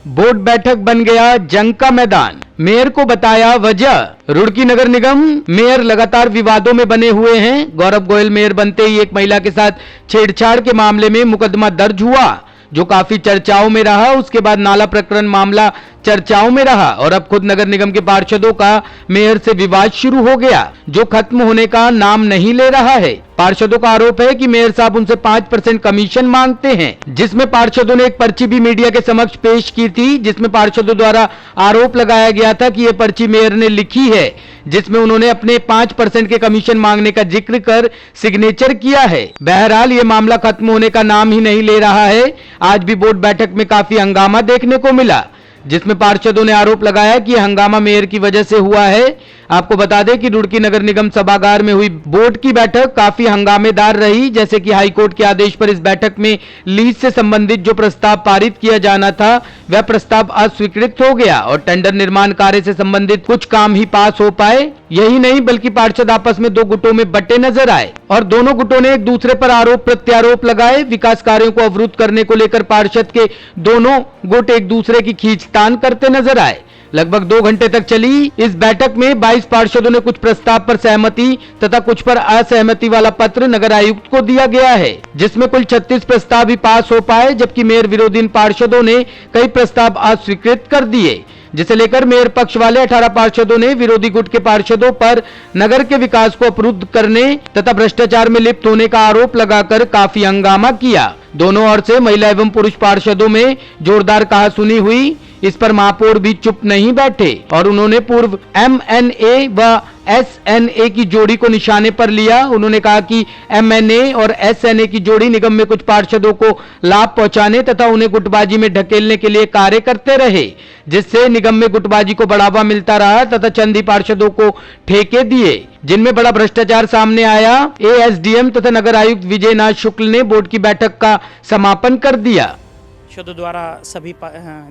Board बैठक बन गया जंग का मैदान। मेयर को बताया वजह। रुड़की नगर निगम मेयर लगातार विवादों में बने हुए हैं। गौरव गोयल मेयर बनते ही एक महिला के साथ छेड़छाड़ के मामले में मुकदमा दर्ज हुआ, जो काफी चर्चाओं में रहा। उसके बाद नाला प्रकरण मामला चर्चाओं में रहा और अब खुद नगर निगम के पार्षदों का मेयर से विवाद शुरू हो गया, जो खत्म होने का नाम नहीं ले रहा है। पार्षदों का आरोप है कि मेयर साहब उनसे 5% कमीशन मांगते हैं, जिसमें पार्षदों ने एक पर्ची भी मीडिया के समक्ष पेश की थी, जिसमें पार्षदों द्वारा आरोप लगाया गया था कि यह पर्ची मेयर ने लिखी है, जिसमें उन्होंने अपने 5% के कमीशन मांगने का जिक्र कर सिग्नेचर किया है। बहरहाल ये मामला खत्म होने का नाम ही नहीं ले रहा है। आज भी बोर्ड बैठक में काफी हंगामा देखने को मिला, जिसमें पार्षदों ने आरोप लगाया कि हंगामा मेयर की वजह से हुआ है। आपको बता दें कि रुड़की नगर निगम सभागार में हुई बोर्ड की बैठक काफी हंगामेदार रही। जैसे कि हाईकोर्ट के आदेश पर इस बैठक में लीज से संबंधित जो प्रस्ताव पारित किया जाना था, वह प्रस्ताव अस्वीकृत हो गया और टेंडर निर्माण कार्य से संबंधित कुछ काम ही पास हो पाए। यही नहीं बल्कि पार्षद आपस में दो गुटों में बंटे नजर आए और दोनों गुटों ने एक दूसरे पर आरोप प्रत्यारोप लगाए। विकास कार्यों को अवरुद्ध करने को लेकर पार्षद के दोनों गुट एक दूसरे की खींचतान करते नजर आए। लगभग 2 घंटे तक चली इस बैठक में 22 पार्षदों ने कुछ प्रस्ताव पर सहमति तथा कुछ पर असहमति वाला पत्र नगर आयुक्त को दिया गया है, जिसमें कुल 36 प्रस्ताव भी पास हो पाए, जबकि मेयर विरोधी पार्षदों ने कई प्रस्ताव अस्वीकृत कर दिए, जिसे लेकर मेयर पक्ष वाले 18 पार्षदों ने विरोधी गुट के पार्षदों पर नगर के विकास को अवरुद्ध करने तथा भ्रष्टाचार में लिप्त होने का आरोप लगाकर काफी हंगामा किया। दोनों ओर से महिला एवं पुरुष पार्षदों में जोरदार कहासुनी हुई। इस पर महापौर भी चुप नहीं बैठे और उन्होंने पूर्व MNA व SNA की जोड़ी को निशाने पर लिया। उन्होंने कहा कि MNA और SNA की जोड़ी निगम में कुछ पार्षदों को लाभ पहुंचाने तथा उन्हें गुटबाजी में ढकेलने के लिए कार्य करते रहे, जिससे निगम में गुटबाजी को बढ़ावा मिलता रहा तथा चंद ही पार्षदों को ठेके दिए, जिनमें बड़ा भ्रष्टाचार सामने आया। ASDM तथा नगर आयुक्त विजयनाथ शुक्ल ने बोर्ड की बैठक का समापन कर दिया। पार्षदों द्वारा सभी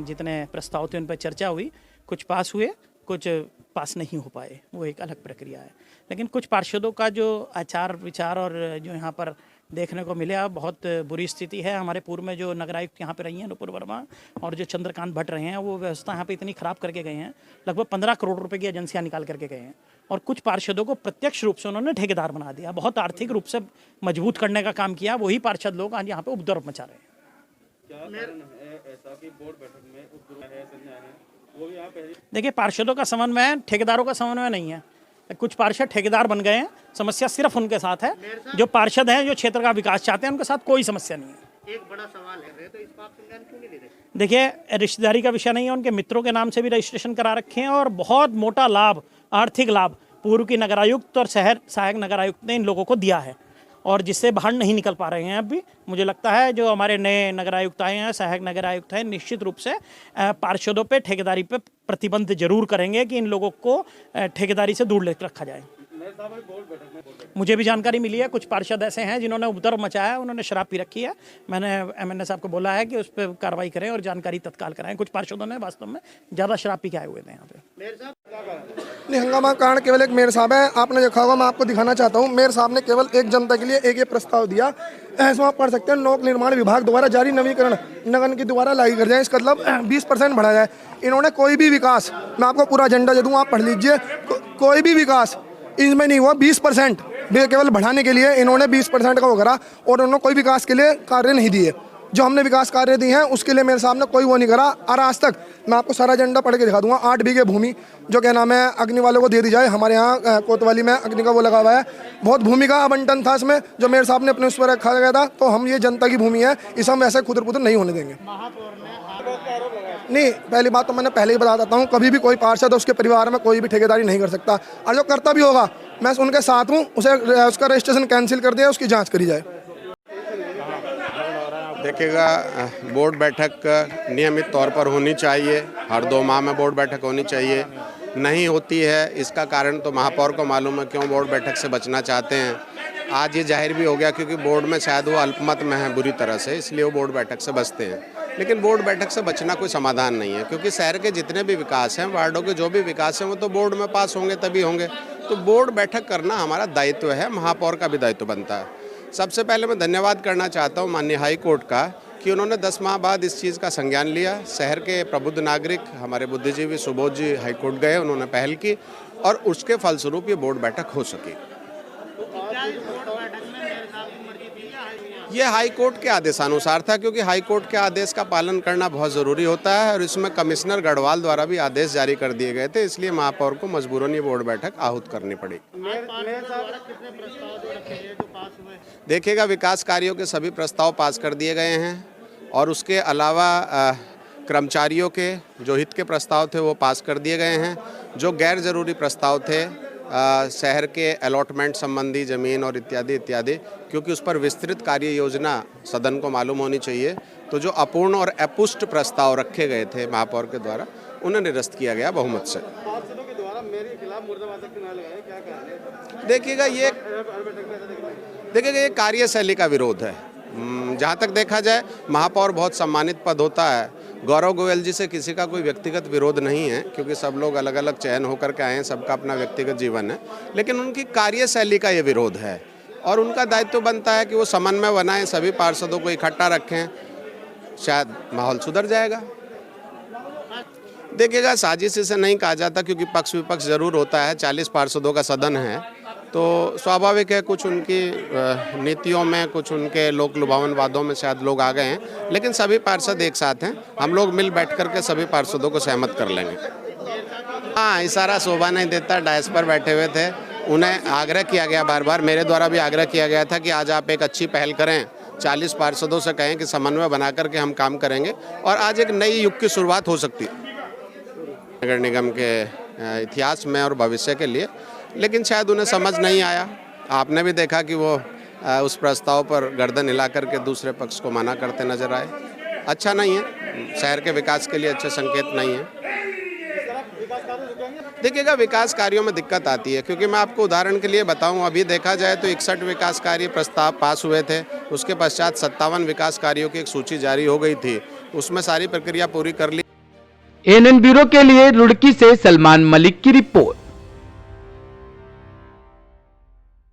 जितने प्रस्ताव थे उन पर चर्चा हुई, कुछ पास हुए, कुछ पास नहीं हो पाए, वो एक अलग प्रक्रिया है। लेकिन कुछ पार्षदों का जो आचार विचार और जो यहाँ पर देखने को मिला, बहुत बुरी स्थिति है। हमारे पूर्व में जो नगर आयुक्त यहाँ पे रही हैं नुपुर वर्मा और जो चंद्रकांत भट्ट रहे हैं, वो व्यवस्था यहाँ पे इतनी ख़राब करके गए हैं, लगभग 15 करोड़ रुपए की एजेंसियाँ निकाल करके गए हैं और कुछ पार्षदों को प्रत्यक्ष रूप से उन्होंने ठेकेदार बना दिया, बहुत आर्थिक रूप से मजबूत करने का काम किया। वही पार्षद लोग आज यहाँ पे उपद्रव मचा रहे हैं। देखिए, पार्षदों का समन्वय ठेकेदारों का समन्वय नहीं है। कुछ पार्षद ठेकेदार बन गए हैं, समस्या सिर्फ उनके साथ है। जो पार्षद हैं, जो क्षेत्र का विकास चाहते हैं, उनके साथ कोई समस्या नहीं है। एक बड़ा सवाल है तो इस बात संज्ञान क्यों नहीं ले रहे? देखिए, रिश्तेदारी का विषय नहीं है, उनके मित्रों के नाम से भी रजिस्ट्रेशन करा रखे हैं और बहुत मोटा लाभ, आर्थिक लाभ पूर्व की नगर आयुक्त और शहर सहायक नगर आयुक्त ने इन लोगों को दिया है और जिससे बाहर नहीं निकल पा रहे हैं। अब भी मुझे लगता है जो हमारे नए नगर आयुक्त आए हैं, सहायक नगर आयुक्त हैं, निश्चित रूप से पार्षदों पे ठेकेदारी पे प्रतिबंध जरूर करेंगे कि इन लोगों को ठेकेदारी से दूर रखा जाए। मुझे भी जानकारी मिली है, कुछ पार्षद ऐसे हैं जिन्होंने उपद्रव मचाया, उन्होंने शराब पी रखी है। मैंने MNA साहब को बोला है कि उस पर कार्रवाई करें और जानकारी तत्काल कराएं। कुछ पार्षदों ने वास्तव में ज़्यादा शराब पी के आए हुए थे यहाँ पे। नहीं, हंगामा कारण केवल एक मेयर साहब है। आपने देखा होगा, मैं आपको दिखाना चाहता हूँ। मेयर साहब ने केवल एक जनता के लिए एक प्रस्ताव दिया, इसमें आप पढ़ सकते हैं, लोक निर्माण विभाग द्वारा जारी नवीकरण नगर के द्वारा लागू कर जाए, इसका मतलब 20% बढ़ा जाए। इन्होंने कोई भी विकास, मैं आपको पूरा एजेंडा दे दूँगा, आप पढ़ लीजिए, कोई भी विकास इसमें नहीं हुआ। 20% केवल बढ़ाने के लिए इन्होंने 20% का वो करा और उन्होंने कोई विकास के लिए कार्य नहीं दिए। जो हमने विकास कार्य दिए हैं उसके लिए मेरे साहब ने कोई वो नहीं करा। और आज तक मैं आपको सारा एजेंडा पढ़ के दिखा दूंगा। 8 बीघे भूमि जो क्या नाम है अग्नि वालों को दे दी जाए। हमारे यहाँ कोतवाली में अग्नि का वो लगा हुआ है, बहुत भूमि का आवंटन था इसमें जो मेरे साहब ने अपने उस पर रखा गया था। तो हम ये जनता की भूमि है, इसे हम ऐसे खुदर पुदर नहीं होने देंगे। नहीं, पहली बात तो मैंने पहले ही बता देता हूँ, कभी भी कोई पार्षद उसके परिवार में कोई भी ठेकेदारी नहीं कर सकता और जो करता भी होगा मैं उनके साथ हूँ, उसे उसका रजिस्ट्रेशन कैंसिल कर दिया, उसकी जांच करी जाए। देखिएगा, बोर्ड बैठक नियमित तौर पर होनी चाहिए, हर 2 माह में बोर्ड बैठक होनी चाहिए। नहीं होती है, इसका कारण तो महापौर को मालूम है क्यों बोर्ड बैठक से बचना चाहते हैं। आज ये जाहिर भी हो गया क्योंकि बोर्ड में शायद वो अल्पमत में है बुरी तरह से, इसलिए वो बोर्ड बैठक से बचते हैं। लेकिन बोर्ड बैठक से बचना कोई समाधान नहीं है, क्योंकि शहर के जितने भी विकास हैं, वार्डों के जो भी विकास हैं, वो तो बोर्ड में पास होंगे तभी होंगे। तो बोर्ड बैठक करना हमारा दायित्व है, महापौर का भी दायित्व बनता है। सबसे पहले मैं धन्यवाद करना चाहता हूँ माननीय हाई कोर्ट का कि उन्होंने 10 माह बाद इस चीज़ का संज्ञान लिया। शहर के प्रबुद्ध नागरिक हमारे बुद्धिजीवी सुबोध जी हाईकोर्ट गए, उन्होंने पहल की और उसके फलस्वरूप ये बोर्ड बैठक हो सकी। ये हाई कोर्ट के आदेशानुसार था, क्योंकि हाई कोर्ट के आदेश का पालन करना बहुत ज़रूरी होता है और इसमें कमिश्नर गढ़वाल द्वारा भी आदेश जारी कर दिए गए थे, इसलिए महापौर को मजबूरन ये बोर्ड बैठक आहूत करनी पड़ी। देखिएगा, विकास कार्यों के सभी प्रस्ताव पास कर दिए गए हैं और उसके अलावा कर्मचारियों के जो हित के प्रस्ताव थे वो पास कर दिए गए हैं। जो गैर ज़रूरी प्रस्ताव थे शहर के अलॉटमेंट संबंधी ज़मीन और इत्यादि इत्यादि, क्योंकि उस पर विस्तृत कार्य योजना सदन को मालूम होनी चाहिए, तो जो अपूर्ण और अपुष्ट प्रस्ताव रखे गए थे महापौर के द्वारा उन्हें निरस्त किया गया बहुमत से। देखिएगा ये कार्यशैली का विरोध है। जहाँ तक देखा जाए, महापौर बहुत सम्मानित पद होता है। गौरव गोयल जी से किसी का कोई व्यक्तिगत विरोध नहीं है, क्योंकि सब लोग अलग अलग चयन होकर के आए हैं, सबका अपना व्यक्तिगत जीवन है, लेकिन उनकी कार्यशैली का ये विरोध है और उनका दायित्व बनता है कि वो समन्वय बनाएं, सभी पार्षदों को इकट्ठा रखें, शायद माहौल सुधर जाएगा। देखिएगा, साजिश से नहीं कहा जाता, क्योंकि पक्ष विपक्ष जरूर होता है। 40 पार्षदों का सदन है, तो स्वाभाविक है कुछ उनकी नीतियों में, कुछ उनके लोक लुभावन वादों में शायद लोग आ गए हैं, लेकिन सभी पार्षद एक साथ हैं। हम लोग मिल बैठ करके सभी पार्षदों को सहमत कर लेंगे। हाँ, इशारा शोभा नहीं देता। डायस पर बैठे हुए थे, उन्हें आग्रह किया गया, बार बार मेरे द्वारा भी आग्रह किया गया था कि आज आप एक अच्छी पहल करें, 40 पार्षदों से कहें कि समन्वय बना करके हम काम करेंगे और आज एक नई युग की शुरुआत हो सकती है नगर निगम के इतिहास में और भविष्य के लिए। लेकिन शायद उन्हें समझ नहीं आया। आपने भी देखा कि वो उस प्रस्ताव पर गर्दन हिला करके दूसरे पक्ष को मना करते नजर आए। अच्छा नहीं है, शहर के विकास के लिए अच्छे संकेत नहीं है। देखिएगा, विकास कार्यों में दिक्कत आती है, क्योंकि मैं आपको उदाहरण के लिए बताऊं, अभी देखा जाए तो 61 विकास कार्य प्रस्ताव पास हुए थे। उसके पश्चात 57 विकास कार्यों की एक सूची जारी हो गई थी, उसमें सारी प्रक्रिया पूरी कर ली। एएनएन ब्यूरो के लिए रुड़की से सलमान मलिक की रिपोर्ट।